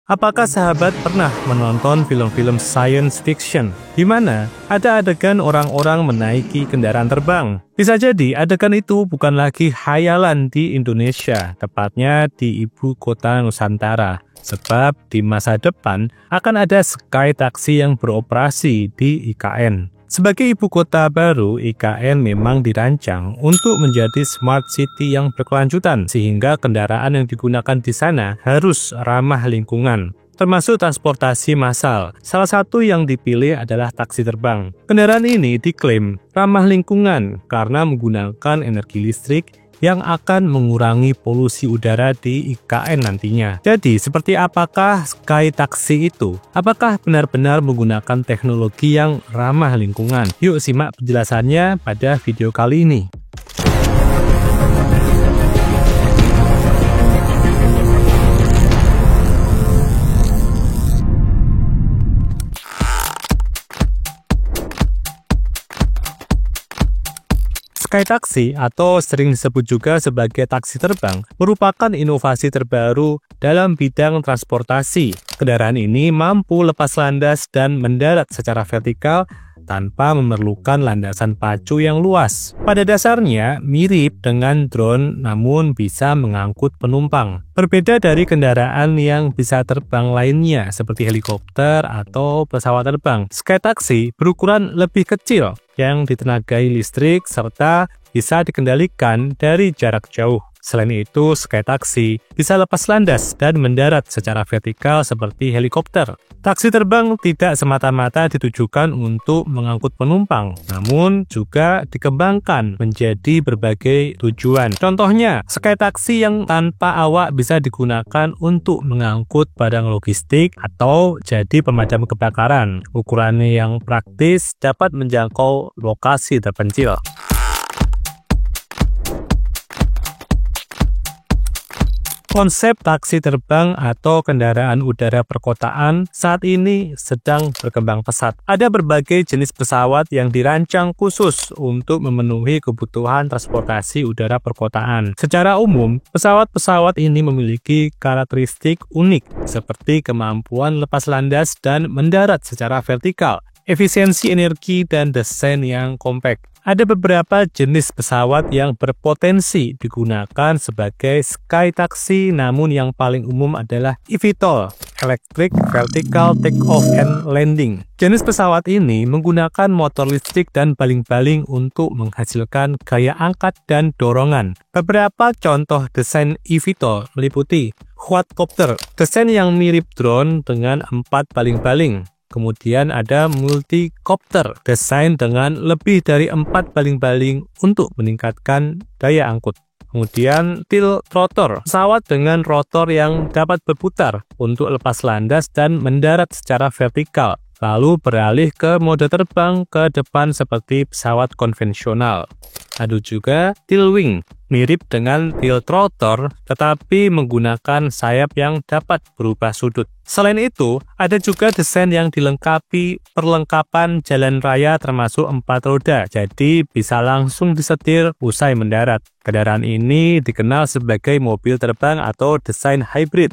Apakah sahabat pernah menonton film-film science fiction di mana ada adegan orang-orang menaiki kendaraan terbang? Bisa jadi adegan itu bukan lagi khayalan di Indonesia, tepatnya di ibu kota Nusantara. Sebab di masa depan akan ada Sky Taxi yang beroperasi di IKN. Sebagai ibu kota baru, IKN memang dirancang untuk menjadi smart city yang berkelanjutan, sehingga kendaraan yang digunakan di sana harus ramah lingkungan, termasuk transportasi massal. Salah satu yang dipilih adalah taksi terbang. Kendaraan ini diklaim ramah lingkungan karena menggunakan energi listrik yang akan mengurangi polusi udara di IKN nantinya. Jadi, seperti apakah Sky Taxi itu? Apakah benar-benar menggunakan teknologi yang ramah lingkungan? Yuk simak penjelasannya pada video kali ini. Sky Taxi atau sering disebut juga sebagai taksi terbang merupakan inovasi terbaru dalam bidang transportasi. Kendaraan ini mampu lepas landas dan mendarat secara vertikal tanpa memerlukan landasan pacu yang luas. Pada dasarnya mirip dengan drone namun bisa mengangkut penumpang. Berbeda dari kendaraan yang bisa terbang lainnya seperti helikopter atau pesawat terbang, Sky Taxi berukuran lebih kecil yang ditenagai listrik serta bisa dikendalikan dari jarak jauh. Selain itu, Sky Taxi bisa lepas landas dan mendarat secara vertikal seperti helikopter. Taksi terbang tidak semata-mata ditujukan untuk mengangkut penumpang, namun juga dikembangkan menjadi berbagai tujuan. Contohnya, Sky Taxi yang tanpa awak bisa digunakan untuk mengangkut barang logistik atau jadi pemadam kebakaran. Ukurannya yang praktis dapat menjangkau lokasi terpencil. Konsep taksi terbang atau kendaraan udara perkotaan saat ini sedang berkembang pesat. Ada berbagai jenis pesawat yang dirancang khusus untuk memenuhi kebutuhan transportasi udara perkotaan. Secara umum, pesawat-pesawat ini memiliki karakteristik unik seperti kemampuan lepas landas dan mendarat secara vertikal, efisiensi energi, dan desain yang kompak. Ada beberapa jenis pesawat yang berpotensi digunakan sebagai Sky Taxi, namun yang paling umum adalah eVTOL, Electric Vertical Takeoff and Landing. Jenis pesawat ini menggunakan motor listrik dan baling-baling untuk menghasilkan gaya angkat dan dorongan. Beberapa contoh desain eVTOL meliputi quadcopter, desain yang mirip drone dengan 4 baling-baling. Kemudian ada multicopter, desain dengan lebih dari 4 baling-baling untuk meningkatkan daya angkut. Kemudian tiltrotor, pesawat dengan rotor yang dapat berputar untuk lepas landas dan mendarat secara vertikal, lalu beralih ke mode terbang ke depan seperti pesawat konvensional. Ada juga tailwing, mirip dengan tiltrotor tetapi menggunakan sayap yang dapat berubah sudut. Selain itu, ada juga desain yang dilengkapi perlengkapan jalan raya termasuk 4 roda, jadi bisa langsung disetir usai mendarat. Kendaraan ini dikenal sebagai mobil terbang atau desain hybrid.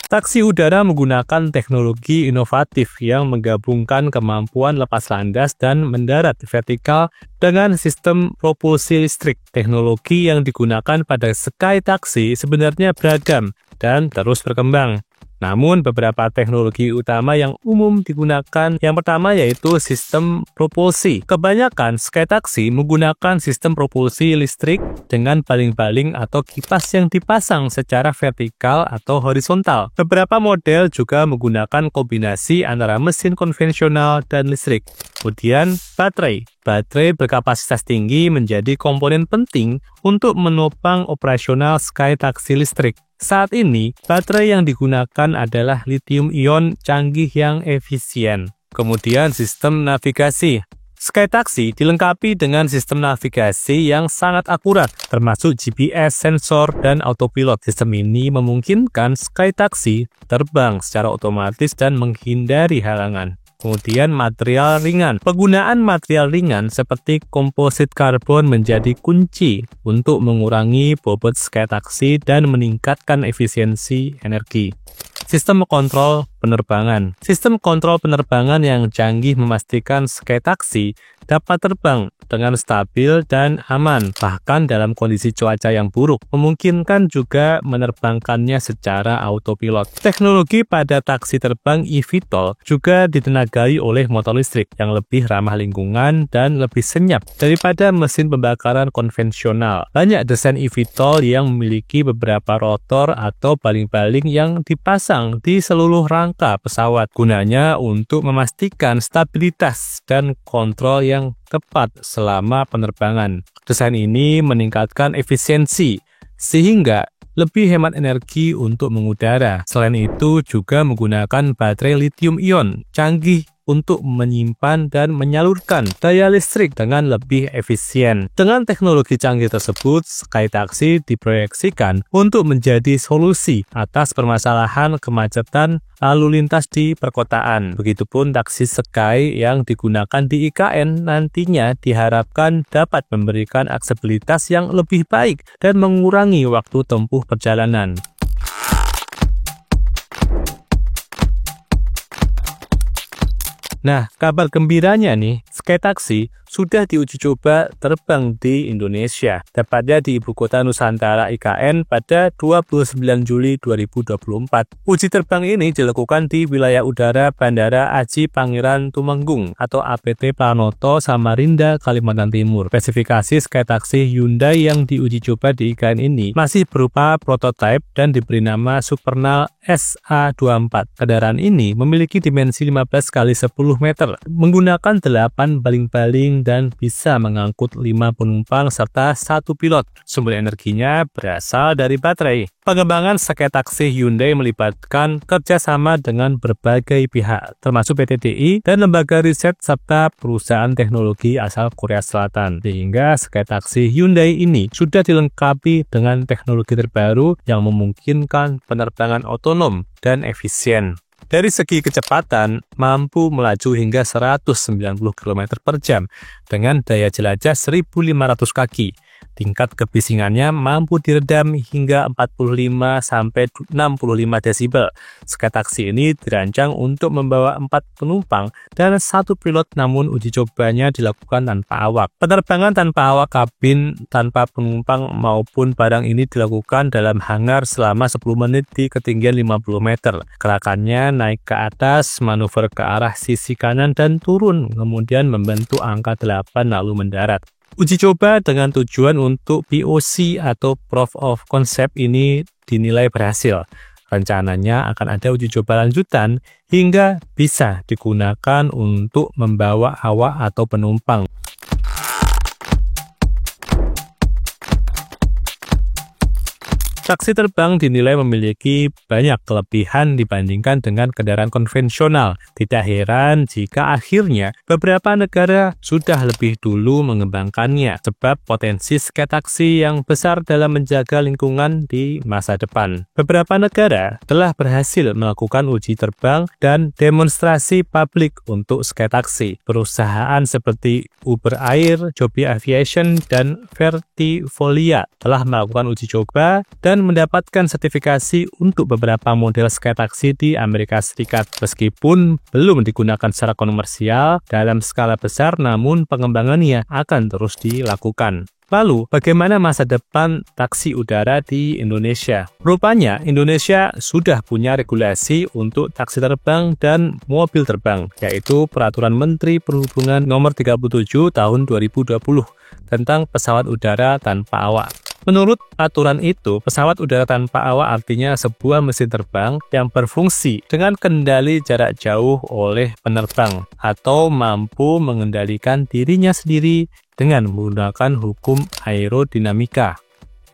Taksi udara menggunakan teknologi inovatif yang menggabungkan kemampuan lepas landas dan mendarat vertikal dengan sistem propulsi listrik. Teknologi yang digunakan pada Sky Taxi sebenarnya beragam dan terus berkembang. Namun beberapa teknologi utama yang umum digunakan, yang pertama yaitu sistem propulsi. Kebanyakan Sky Taxi menggunakan sistem propulsi listrik dengan baling-baling atau kipas yang dipasang secara vertikal atau horizontal. Beberapa model juga menggunakan kombinasi antara mesin konvensional dan listrik. Kemudian baterai. Baterai berkapasitas tinggi menjadi komponen penting untuk menopang operasional Sky Taxi listrik. Saat ini, baterai yang digunakan adalah lithium-ion canggih yang efisien. Kemudian sistem navigasi. Sky Taxi dilengkapi dengan sistem navigasi yang sangat akurat, termasuk GPS, sensor, dan autopilot. Sistem ini memungkinkan Sky Taxi terbang secara otomatis dan menghindari halangan. Kemudian material ringan. Penggunaan material ringan seperti komposit karbon menjadi kunci untuk mengurangi bobot Skytaxi dan meningkatkan efisiensi energi. Sistem kontrol penerbangan. Sistem kontrol penerbangan yang canggih memastikan Skytaxi dapat terbang dengan stabil dan aman, bahkan dalam kondisi cuaca yang buruk, memungkinkan juga menerbangkannya secara autopilot. Teknologi pada taksi terbang eVTOL juga ditenagai oleh motor listrik yang lebih ramah lingkungan dan lebih senyap daripada mesin pembakaran konvensional. Banyak desain eVTOL yang memiliki beberapa rotor atau baling-baling yang dipasang di seluruh rangka pesawat, gunanya untuk memastikan stabilitas dan kontrol yang tepat selama penerbangan. Desain ini meningkatkan efisiensi sehingga lebih hemat energi untuk mengudara. Selain itu juga menggunakan baterai lithium-ion canggih untuk menyimpan dan menyalurkan daya listrik dengan lebih efisien. Dengan teknologi canggih tersebut, Skytaxi diproyeksikan untuk menjadi solusi atas permasalahan kemacetan lalu lintas di perkotaan. Begitupun taksi Sky yang digunakan di IKN nantinya diharapkan dapat memberikan aksesibilitas yang lebih baik dan mengurangi waktu tempuh perjalanan. Nah, kabar gembiranya nih, Skytaxi sudah diuji coba terbang di Indonesia, tepatnya di Ibu Kota Nusantara IKN pada 29 Juli 2024. Uji terbang ini dilakukan di wilayah udara Bandara Aji Pangeran Tumenggung atau APT Pranoto, Samarinda, Kalimantan Timur. Spesifikasi Skytaxi Hyundai yang diuji coba di IKN ini masih berupa prototipe dan diberi nama Supernal SA24. Kendaraan ini memiliki dimensi 15 x 10 meter, menggunakan 8 baling-baling dan bisa mengangkut 5 penumpang serta 1 pilot. Sumber energinya berasal dari baterai. Pengembangan Skytaxi Hyundai melibatkan kerjasama dengan berbagai pihak, termasuk PT DI dan lembaga riset serta perusahaan teknologi asal Korea Selatan. Sehingga Skytaxi Hyundai ini sudah dilengkapi dengan teknologi terbaru yang memungkinkan penerbangan otonom dan efisien. Dari segi kecepatan, mampu melaju hingga 190 km per jam dengan daya jelajah 1.500 kaki. Tingkat kebisingannya mampu diredam hingga 45-65 desibel. Skytaxi ini dirancang untuk membawa 4 penumpang dan 1 pilot, namun uji cobanya dilakukan tanpa awak. Penerbangan tanpa awak, kabin tanpa penumpang maupun barang ini dilakukan dalam hangar selama 10 menit di ketinggian 50 meter. Gerakannya naik ke atas, manuver ke arah sisi kanan dan turun, kemudian membentuk angka 8 lalu mendarat. Uji coba dengan tujuan untuk POC atau Proof of Concept ini dinilai berhasil. Rencananya akan ada uji coba lanjutan hingga bisa digunakan untuk membawa awak atau penumpang. Taksi terbang dinilai memiliki banyak kelebihan dibandingkan dengan kendaraan konvensional. Tidak heran jika akhirnya beberapa negara sudah lebih dulu mengembangkannya, sebab potensi Skytaxi yang besar dalam menjaga lingkungan di masa depan. Beberapa negara telah berhasil melakukan uji terbang dan demonstrasi publik untuk Skytaxi. Perusahaan seperti Uber Air, Joby Aviation, dan Vertifolia telah melakukan uji coba dan mendapatkan sertifikasi untuk beberapa model Skytaxi di Amerika Serikat. Meskipun belum digunakan secara komersial dalam skala besar, namun pengembangannya akan terus dilakukan. Lalu, bagaimana masa depan taksi udara di Indonesia? Rupanya, Indonesia sudah punya regulasi untuk taksi terbang dan mobil terbang, yaitu Peraturan Menteri Perhubungan Nomor 37 Tahun 2020 tentang pesawat udara tanpa awak. Menurut aturan itu, pesawat udara tanpa awak artinya sebuah mesin terbang yang berfungsi dengan kendali jarak jauh oleh penerbang atau mampu mengendalikan dirinya sendiri dengan menggunakan hukum aerodinamika.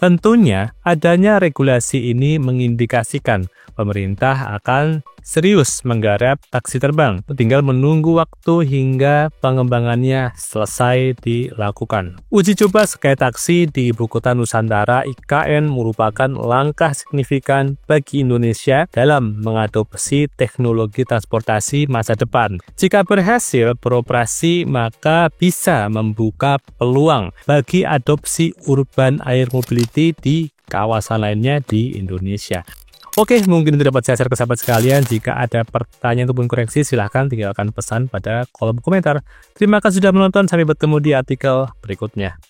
Tentunya, Adanya regulasi ini mengindikasikan pemerintah akan serius menggarap taksi terbang. Tinggal menunggu waktu hingga pengembangannya selesai dilakukan. Uji coba Sky Taxi di Ibu Kota Nusantara IKN merupakan langkah signifikan bagi Indonesia dalam mengadopsi teknologi transportasi masa depan. Jika berhasil beroperasi, maka bisa membuka peluang bagi adopsi urban air mobility di kawasan lainnya di Indonesia. Oke, mungkin itu dapat saya share ke sahabat sekalian. Jika ada pertanyaan ataupun koreksi, silahkan tinggalkan pesan pada kolom komentar. Terima kasih sudah menonton, sampai bertemu di artikel berikutnya.